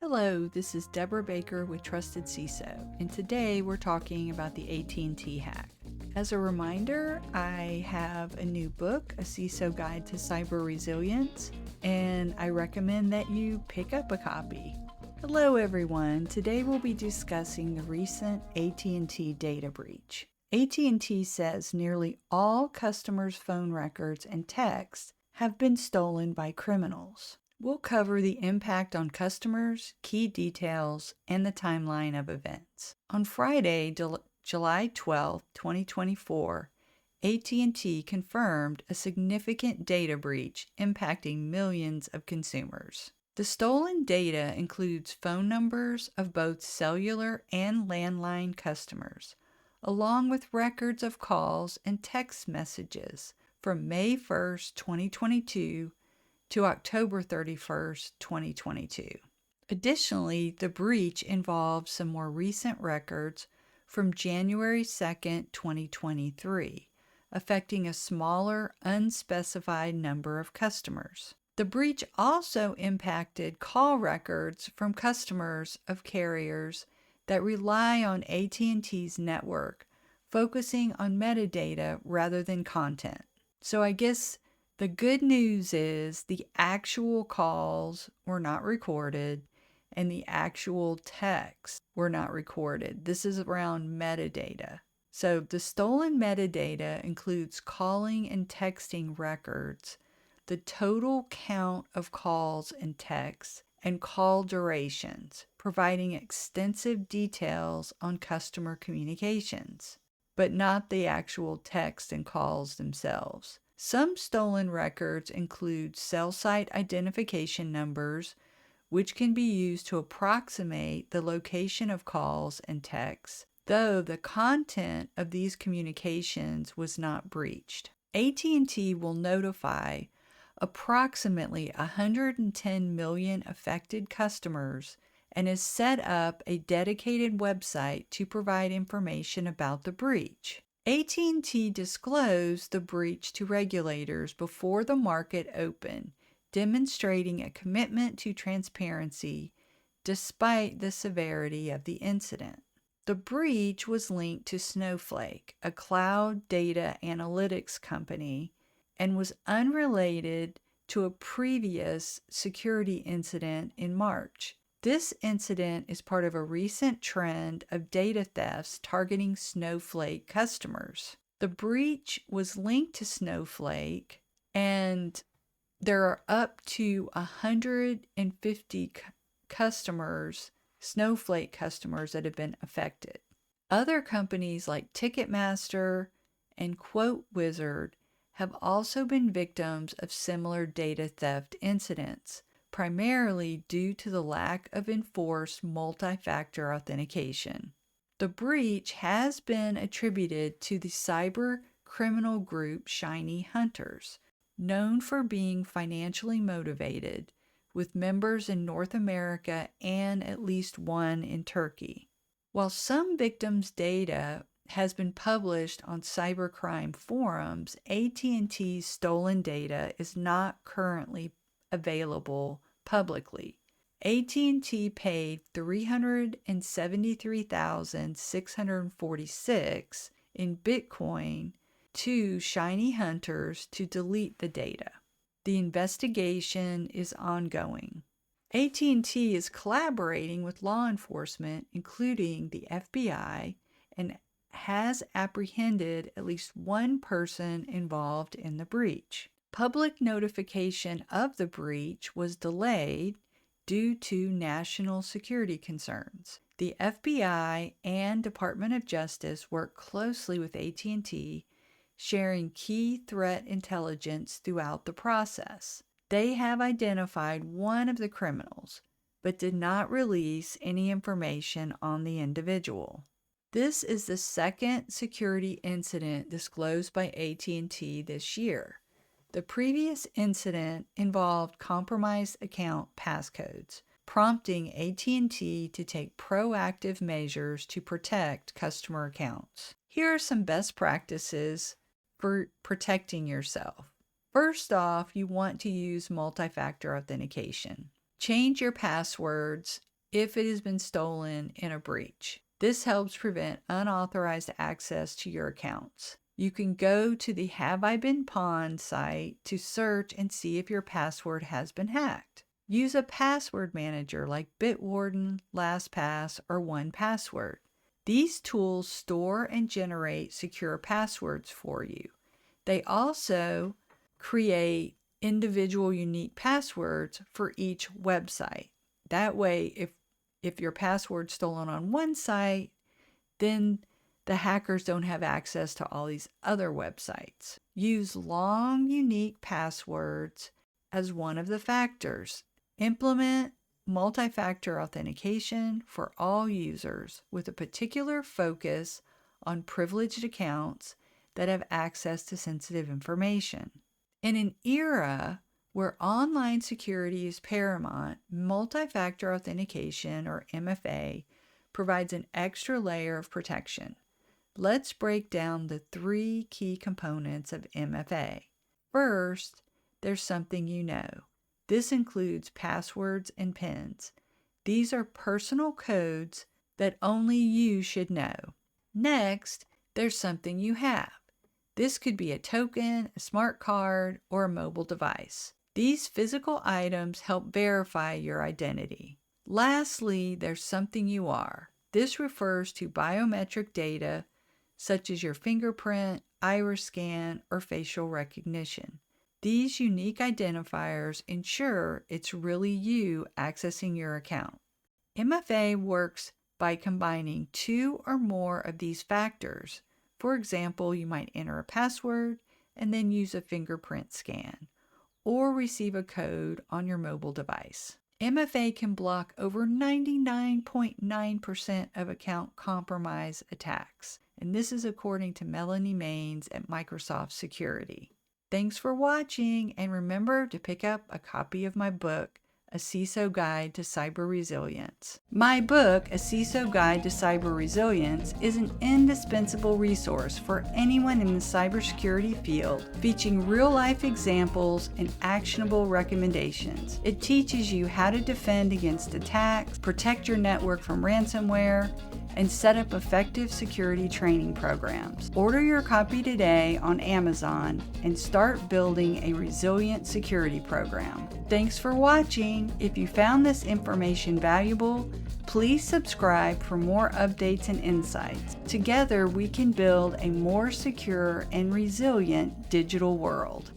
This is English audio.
Hello, this is Debra Baker with TrustedCISO, and today we're talking about the AT&T hack. As a reminder, I have a new book, A CISO Guide to Cyber Resilience, and I recommend that you pick up a copy. Hello everyone, today we'll be discussing the recent AT&T data breach. AT&T says nearly all customers' phone records and texts have been stolen by criminals. We'll cover the impact on customers, key details, and the timeline of events. On Friday, July 12, 2024, AT&T confirmed a significant data breach impacting millions of consumers. The stolen data includes phone numbers of both cellular and landline customers, along with records of calls and text messages from May 1, 2022 to October 31, 2022. Additionally, the breach involved some more recent records from January 2, 2023, affecting a smaller, unspecified number of customers. The breach also impacted call records from customers of carriers that rely on AT&T's network, focusing on metadata rather than content. So I guess the good news is the actual calls were not recorded and the actual texts were not recorded. This is around metadata. So the stolen metadata includes calling and texting records, the total count of calls and texts, and call durations, providing extensive details on customer communications, but not the actual text and calls themselves. Some stolen records include cell site identification numbers, which can be used to approximate the location of calls and texts, though the content of these communications was not breached. AT&T will notify approximately 110 million affected customers and has set up a dedicated website to provide information about the breach. AT&T disclosed the breach to regulators before the market opened, demonstrating a commitment to transparency despite the severity of the incident. The breach was linked to Snowflake, a cloud data analytics company, and was unrelated to a previous security incident in March. This incident is part of a recent trend of data thefts targeting Snowflake customers. The breach was linked to Snowflake, and there are up to 150 customers, Snowflake customers, that have been affected. Other companies like Ticketmaster and QuoteWizard have also been victims of similar data theft incidents, primarily due to the lack of enforced multi-factor authentication. The breach has been attributed to the cyber criminal group Shiny Hunters, known for being financially motivated, with members in North America and at least one in Turkey. While some victims' data has been published on cybercrime forums, AT&T's stolen data is not currently available publicly. AT&T paid $373,646 in Bitcoin to Shiny Hunters to delete the data. The investigation is ongoing. AT&T is collaborating with law enforcement, including the FBI, and has apprehended at least one person involved in the breach. Public notification of the breach was delayed due to national security concerns. The FBI and Department of Justice work closely with AT&T, sharing key threat intelligence throughout the process. They have identified one of the criminals, but did not release any information on the individual. This is the second security incident disclosed by AT&T this year. The previous incident involved compromised account passcodes, prompting AT&T to take proactive measures to protect customer accounts. Here are some best practices for protecting yourself. First off, you want to use multi-factor authentication. Change your passwords if it has been stolen in a breach. This helps prevent unauthorized access to your accounts. You can go to the Have I Been Pawned site to search and see if your password has been hacked. Use a password manager like Bitwarden, LastPass, or 1Password. These tools store and generate secure passwords for you. They also create individual unique passwords for each website. That way, if your password's stolen on one site, then the hackers don't have access to all these other websites. Use long, unique passwords as one of the factors. Implement multi-factor authentication for all users with a particular focus on privileged accounts that have access to sensitive information. In an era where online security is paramount, multi-factor authentication, or MFA, provides an extra layer of protection. Let's break down the 3 key components of MFA. First, there's something you know. This includes passwords and PINs. These are personal codes that only you should know. Next, there's something you have. This could be a token, a smart card, or a mobile device. These physical items help verify your identity. Lastly, there's something you are. This refers to biometric data such as your fingerprint, iris scan, or facial recognition. These unique identifiers ensure it's really you accessing your account. MFA works by combining 2 or more of these factors. For example, you might enter a password and then use a fingerprint scan, or receive a code on your mobile device. MFA can block over 99.9% of account compromise attacks, and this is according to Melanie Maines at Microsoft Security. Thanks for watching, and remember to pick up a copy of my book, A CISO Guide to Cyber Resilience. My book, A CISO Guide to Cyber Resilience, is an indispensable resource for anyone in the cybersecurity field, featuring real-life examples and actionable recommendations. It teaches you how to defend against attacks, protect your network from ransomware, and set up effective security training programs. Order your copy today on Amazon and start building a resilient security program. Thanks for watching. If you found this information valuable, please subscribe for more updates and insights. Together, we can build a more secure and resilient digital world.